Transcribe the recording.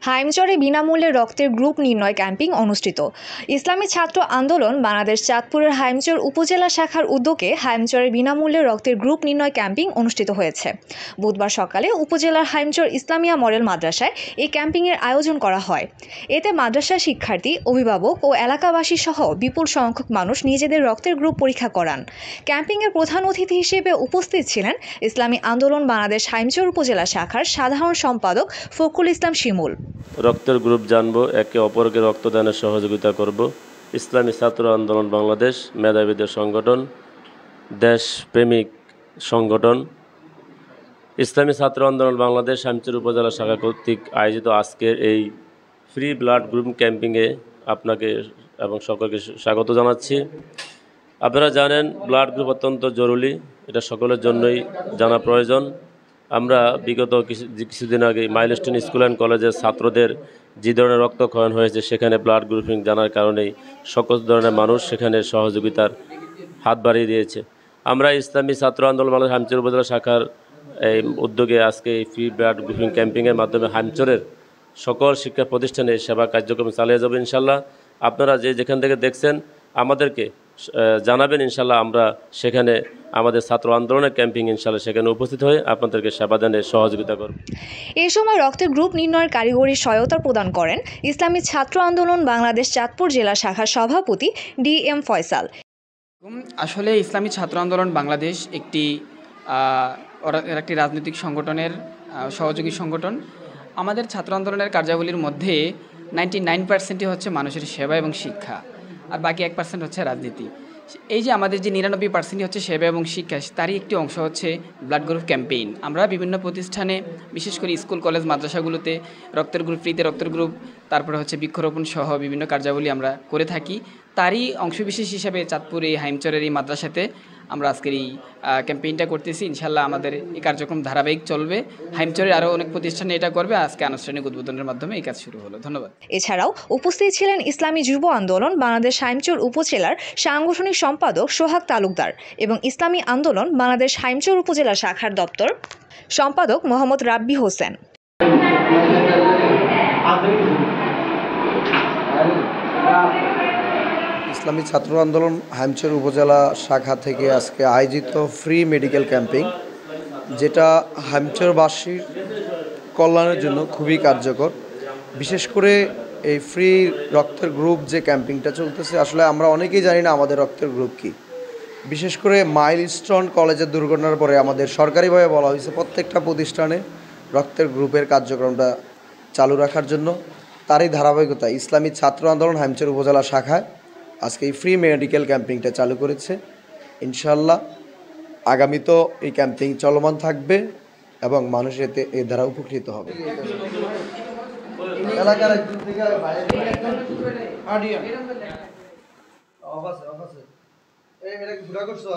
হাইমচরে বিনামূল্যে রক্তের গ্রুপ নির্ণয় ক্যাম্পিং অনুষ্ঠিত। ইসলামী ছাত্র আন্দোলন বাংলাদেশ চাঁদপুরের হাইমচর উপজেলা শাখার উদ্যোগে হাইমচরে বিনামূল্যে রক্তের গ্রুপ নির্ণয় ক্যাম্পিং অনুষ্ঠিত হয়েছে। বুধবার সকালে উপজেলার হাইমচর ইসলামিয়া মডেল মাদ্রাসায় এই ক্যাম্পিংয়ের আয়োজন করা হয়। এতে মাদ্রাসার শিক্ষার্থী, অভিভাবক ও এলাকাবাসী সহ বিপুল সংখ্যক মানুষ নিজেদের রক্তের গ্রুপ পরীক্ষা করান। ক্যাম্পিংয়ের প্রধান অতিথি হিসেবে উপস্থিত ছিলেন ইসলামী আন্দোলন বাংলাদেশ হাইমচর উপজেলা শাখার সাধারণ সম্পাদক ফখরুল ইসলাম শিমুল। রক্তের গ্রুপ জানব, একে অপরকে রক্তদানের সহযোগিতা করব। ইসলামী ছাত্র আন্দোলন বাংলাদেশ মেধাবীদের সংগঠন, দেশপ্রেমিক সংগঠন। ইসলামী ছাত্র আন্দোলন বাংলাদেশ হাইমচর উপজেলা শাখা কর্তৃক আয়োজিত আজকের এই ফ্রি ব্লাড গ্রুপ ক্যাম্পিংয়ে আপনাকে এবং সকলকে স্বাগত জানাচ্ছি। আপনারা জানেন ব্লাড গ্রুপ অত্যন্ত জরুরি, এটা সকলের জন্যই জানা প্রয়োজন। আমরা বিগত কিছুদিন আগে মাইলস্টোন স্কুল অ্যান্ড কলেজের ছাত্রদের যে ধরনের রক্তক্ষরণ হয়েছে, সেখানে ব্লাড গ্রুপিং জানার কারণেই সকল ধরনের মানুষ সেখানে সহযোগিতার হাত বাড়িয়ে দিয়েছে। আমরা ইসলামী ছাত্র আন্দোলন বাংলাদেশ হাইমচর উপজেলা শাখার এই উদ্যোগে আজকে এই ফ্রি ব্লাড গ্রুপিং ক্যাম্পিংয়ের মাধ্যমে হাইমচরের সকল শিক্ষা প্রতিষ্ঠানে সেবা কার্যক্রম চালিয়ে যাবে ইনশাল্লাহ। আপনারা যেখান থেকে দেখছেন আমাদেরকে জানাবেন, ইনশাল্লাহ আমরা সেখানে আমাদের ছাত্র আন্দোলনের ক্যাম্পিং ইনশাল্লাহ সেখানে উপস্থিত হয়ে আপনাদেরকে সেবা দানে সহযোগিতা করব। এই সময় রক্তের গ্রুপ নির্ণয়ের কারিগরি সহায়তা প্রদান করেন ইসলামী ছাত্র আন্দোলন বাংলাদেশ চাঁদপুর জেলা শাখার সভাপতি DM ফয়সাল। আসলে ইসলামী ছাত্র আন্দোলন বাংলাদেশ একটি রাজনৈতিক সংগঠনের সহযোগী সংগঠন। আমাদের ছাত্র আন্দোলনের কার্যাবলীর মধ্যে 99% হচ্ছে মানুষের সেবা এবং শিক্ষা, আর বাকি 1% হচ্ছে রাজনীতি। এই যে আমাদের যে 99% হচ্ছে সেবা এবং শিক্ষা, তারই একটি অংশ হচ্ছে ব্লাড গ্রুপ ক্যাম্পেইন। আমরা বিভিন্ন প্রতিষ্ঠানে, বিশেষ করে স্কুল, কলেজ, মাদ্রাসাগুলোতে রক্তের গ্রুপ, ফ্রিতে রক্তের গ্রুপ, তারপরে হচ্ছে বৃক্ষরোপণ সহ বিভিন্ন কার্যাবলী আমরা করে থাকি। তারই অংশবিশেষ হিসাবে চাঁদপুর এই হাইমচরের এই মাদ্রাসাতে আমরা আজকের এই ক্যাম্পেইনটা করতেছি। ইনশাল্লাহ আমাদের এই কার্যক্রম ধারাবাহিক চলবে। হাইমচরের আরও অনেক প্রতিষ্ঠানে এটা করবে। আজকে আনুষ্ঠানিক উদ্বোধনের মাধ্যমে এই কাজ শুরু হলো। ধন্যবাদ। এছাড়াও উপস্থিত ছিলেন ইসলামী যুব আন্দোলন বাংলাদেশ হাইমচর উপজেলার সাংগঠনিক সম্পাদক সোহাগ তালুকদার এবং ইসলামী আন্দোলন বাংলাদেশ হাইমচর উপজেলা শাখার দপ্তর সম্পাদক মোহাম্মদ রাব্বি হোসেন। ইসলামী ছাত্র আন্দোলন হাইমচর উপজেলা শাখা থেকে আজকে আয়োজিত ফ্রি মেডিকেল ক্যাম্পিং, যেটা হাইমচরবাসীর কল্যাণের জন্য খুবই কার্যকর। বিশেষ করে এই ফ্রি রক্তের গ্রুপ যে ক্যাম্পিংটা চলতেছে, আসলে আমরা অনেকেই জানি না আমাদের রক্তের গ্রুপ কী। বিশেষ করে মাইলস্টোন কলেজের দুর্ঘটনার পরে আমাদের সরকারিভাবে বলা হয়েছে প্রত্যেকটা প্রতিষ্ঠানে রক্তের গ্রুপের কার্যক্রমটা চালু রাখার জন্য। তারই ধারাবাহিকতা ইসলামী ছাত্র আন্দোলন হাইমচর উপজেলা শাখায় আজকে এই ফ্রি মেডিকেল ক্যাম্পিংটা চালু করেছে। ইনশাল্লাহ আগামীতেও এই ক্যাম্পিং চলমান থাকবে এবং মানুষ এতে এর দ্বারা উপকৃত হবে। এলাকার একজন থেকে ঘোরা করছো।